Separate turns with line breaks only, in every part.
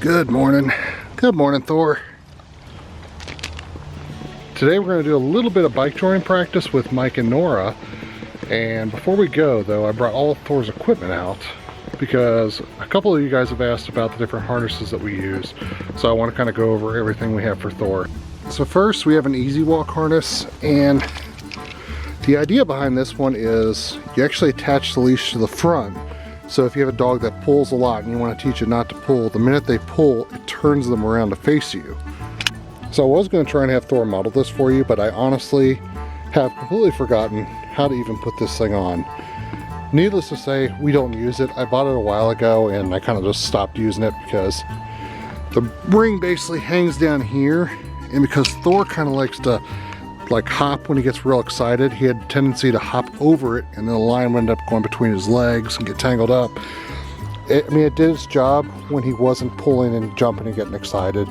Good morning. Good morning, Thor. Today we're going to do a little bit of bike touring practice with Mike and Nora. And before we go though, I brought all of Thor's equipment out because a couple of you guys have asked about the different harnesses that we use. So I want to kind of go over everything we have for Thor. So first we have an easy walk harness, and the idea behind this one is you actually attach the leash to the front. So if you have a dog that pulls a lot and you want to teach it not to pull, the minute they pull, it turns them around to face you. So I was going to try and have Thor model this for you, but I honestly have completely forgotten how to even put this thing on. Needless to say, we don't use it. I bought it a while ago and I kind of just stopped using it because the ring basically hangs down here, and because Thor kind of likes to hop when he gets real excited, he had a tendency to hop over it, and then the line would end up going between his legs and get tangled up. I mean, it did its job when he wasn't pulling and jumping and getting excited.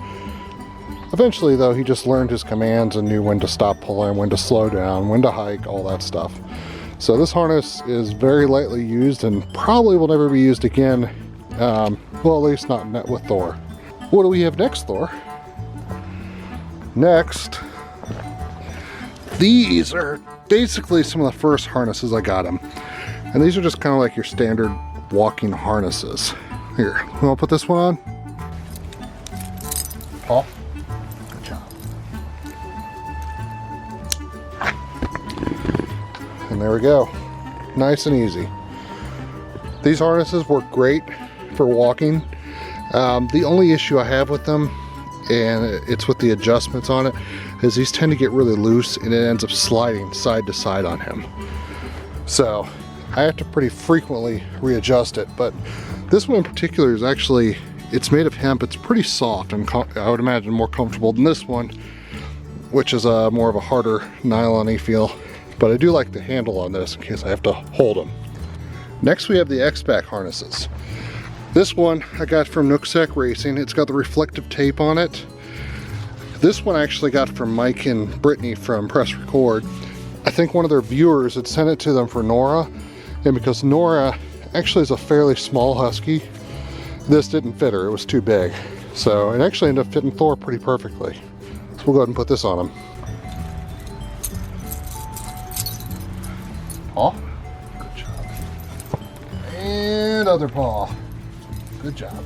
Eventually though, he just learned his commands and knew when to stop pulling, when to slow down, when to hike, all that stuff. So this harness is very lightly used and probably will never be used again. Well, at least not with Thor. What do we have next, Thor? Next, these are basically some of the first harnesses I got him. And these are just kind of like your standard walking harnesses. Here, you want to put this one on? Paul? Good job. And there we go. Nice and easy. These harnesses work great for walking. The only issue I have with them, and it's with the adjustments on it, is these tend to get really loose and it ends up sliding side to side on him. So I have to pretty frequently readjust it, but this one in particular is actually, it's made of hemp. It's pretty soft and I would imagine more comfortable than this one, which is more of a harder nylon-y feel. But I do like the handle on this in case I have to hold them. Next we have the X-Back harnesses. This one I got from Nooksack Racing. It's got the reflective tape on it. This one I actually got from Mike and Brittany from Press Record. I think one of their viewers had sent it to them for Nora, and because Nora actually is a fairly small husky, this didn't fit her, it was too big. So it actually ended up fitting Thor pretty perfectly. So we'll go ahead and put this on him. Paw, good job. And other paw, good job.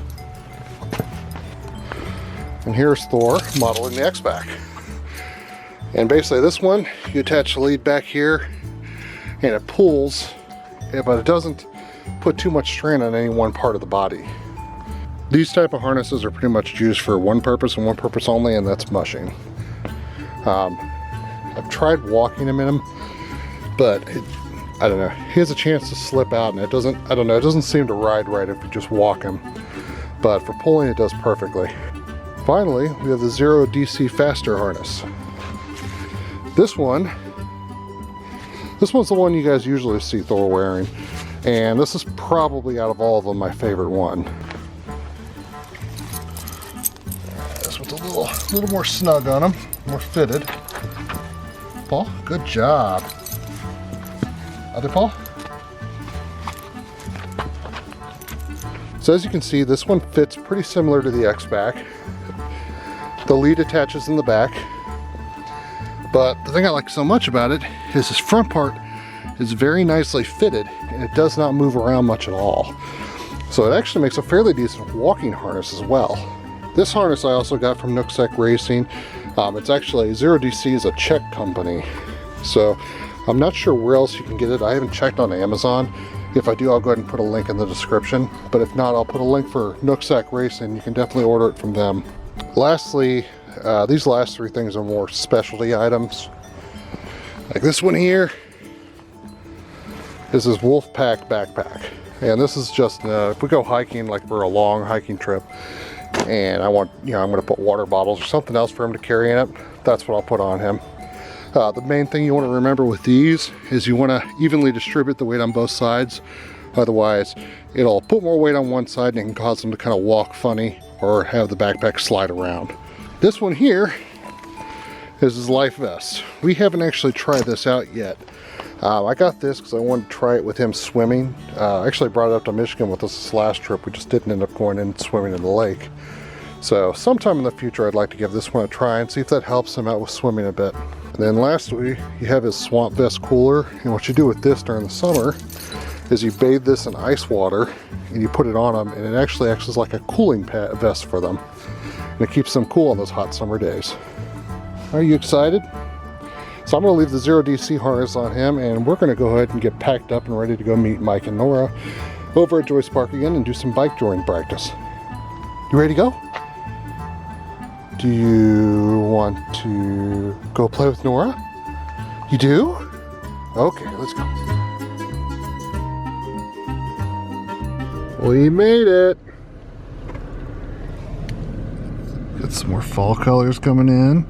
And here's Thor modeling the X-Back. And basically this one, you attach the lead back here and it pulls, but it doesn't put too much strain on any one part of the body. These type of harnesses are pretty much used for one purpose and one purpose only, and that's mushing. I've tried walking him in them, but I don't know, he has a chance to slip out and it doesn't, I don't know, it doesn't seem to ride right if you just walk him. But for pulling it does perfectly. Finally, we have the Zero DC Faster harness. This one's the one you guys usually see Thor wearing, and this is probably out of all of them my favorite one. This one's a little more snug on him, more fitted. Paul, good job. Other paw. So as you can see, this one fits pretty similar to the X-Back. The lead attaches in the back, but the thing I like so much about it is this front part is very nicely fitted and it does not move around much at all. So it actually makes a fairly decent walking harness as well. This harness I also got from Nooksack Racing. It's actually, Zero DC is a Czech company, so I'm not sure where else you can get it. I haven't checked on Amazon. If I do, I'll go ahead and put a link in the description, but if not, I'll put a link for Nooksack Racing. You can definitely order it from them. Lastly, these last three things are more specialty items. Like this one here is this Wolfpack backpack. And this is just, if we go hiking, like for a long hiking trip, and I want, I'm gonna put water bottles or something else for him to carry in it, that's what I'll put on him. The main thing you want to remember with these is you want to evenly distribute the weight on both sides. Otherwise, it'll put more weight on one side and it can cause them to kind of walk funny or have the backpack slide around. This one here is his life vest. We haven't actually tried this out yet. I got this because I wanted to try it with him swimming. I actually brought it up to Michigan with us this last trip. We just didn't end up going in swimming in the lake. So sometime in the future I'd like to give this one a try and see if that helps him out with swimming a bit. And then lastly, you have his swamp vest cooler. And what you do with this during the summer is you bathe this in ice water and you put it on them, and it actually acts as like a cooling vest for them. And it keeps them cool on those hot summer days. Are you excited? So I'm going to leave the 0DC harness on him, and we're going to go ahead and get packed up and ready to go meet Mike and Nora over at Joyce Park again and do some Bikejoring practice. You ready to go? Do you want to go play with Nora? You do? Okay, let's go. We made it. Got some more fall colors coming in.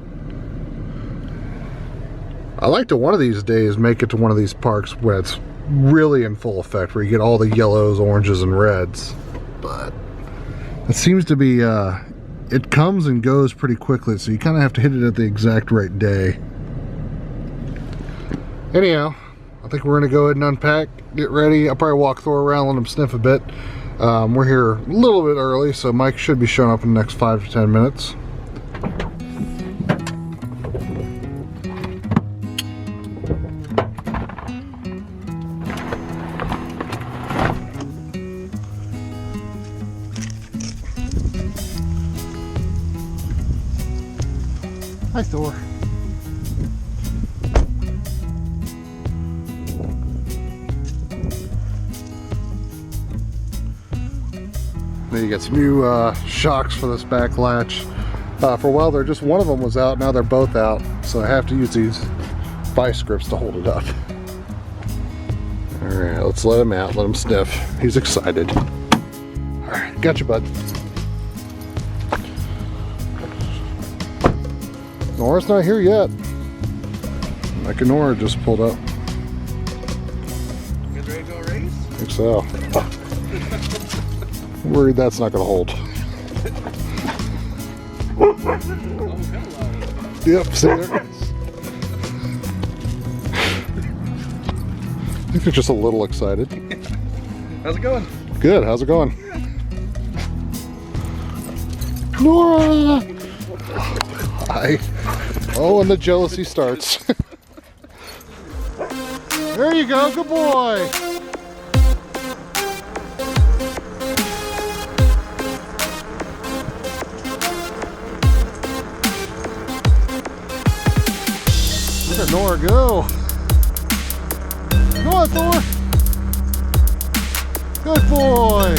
I like to one of these days make it to one of these parks where it's really in full effect, where you get all the yellows, oranges, and reds. But it seems to be, it comes and goes pretty quickly, so you kind of have to hit it at the exact right day. Anyhow, I think we're going to go ahead and unpack, get ready. I'll probably walk Thor around, let him sniff a bit. We're here a little bit early, so Mike should be showing up in the next 5 to 10 minutes. Hi, Thor. Then you get some new shocks for this back latch. For a while there, just one of them was out. Now they're both out, so I have to use these vice grips to hold it up. All right, let's let him out. Let him sniff. He's excited. All right, gotcha, bud. Nora's not here yet. Mike and Nora just pulled up.
You guys ready to go race?
I think so. I'm worried that's not going to hold. Yep, see there it is. I think they're just a little excited.
How's it going?
Good, how's it going? Nora! Hi. Oh, and the jealousy starts. There you go, good boy. Look at Nora go. Come on, Thor. Good boy.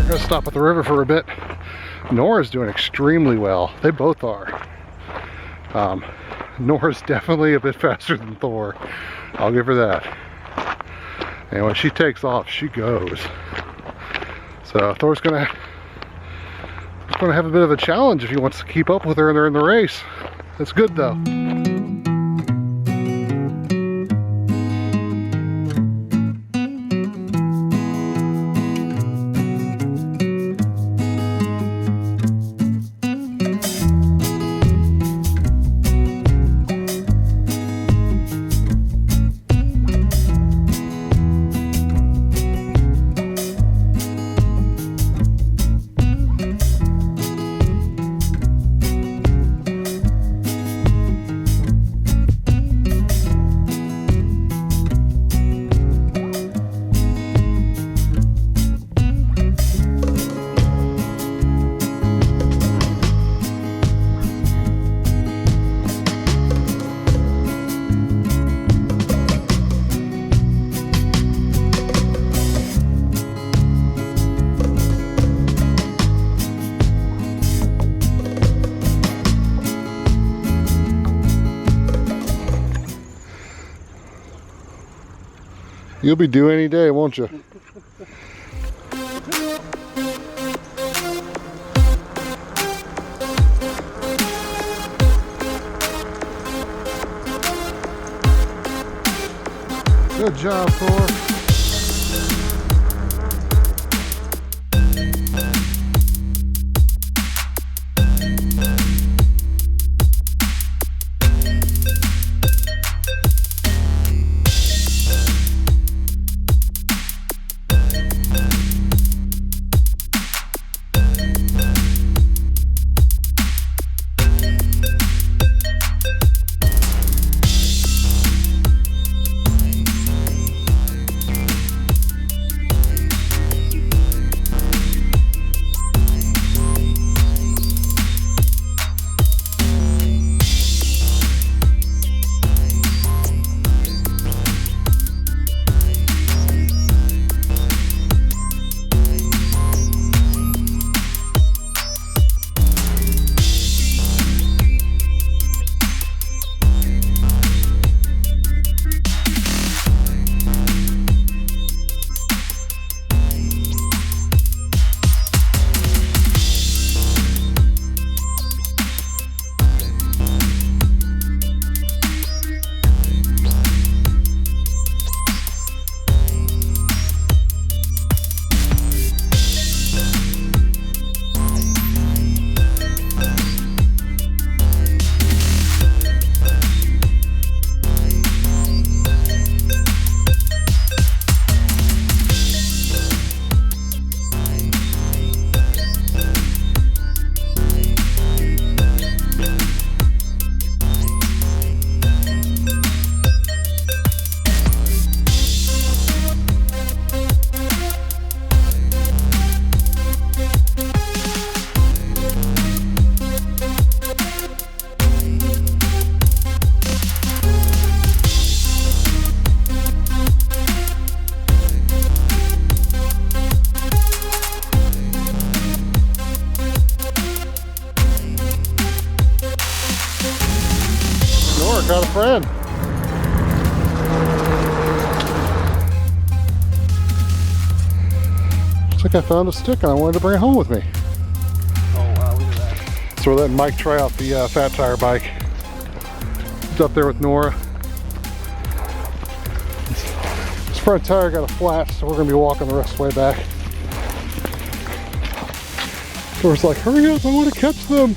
Gonna stop at the river for a bit. Nora's doing extremely well. They both are. Nora's definitely a bit faster than Thor. I'll give her that. And when she takes off, she goes. So Thor's gonna have a bit of a challenge if he wants to keep up with her during the race. That's good though. You'll be due any day, won't you? Good job, Thor. Got a friend. Looks like I found a stick and I wanted to bring it home with me.
Oh wow, look at that.
So we're letting Mike try out the fat tire bike. He's up there with Nora. His front tire got a flat, so we're gonna be walking the rest of the way back. Nora's like, hurry up, I want to catch them.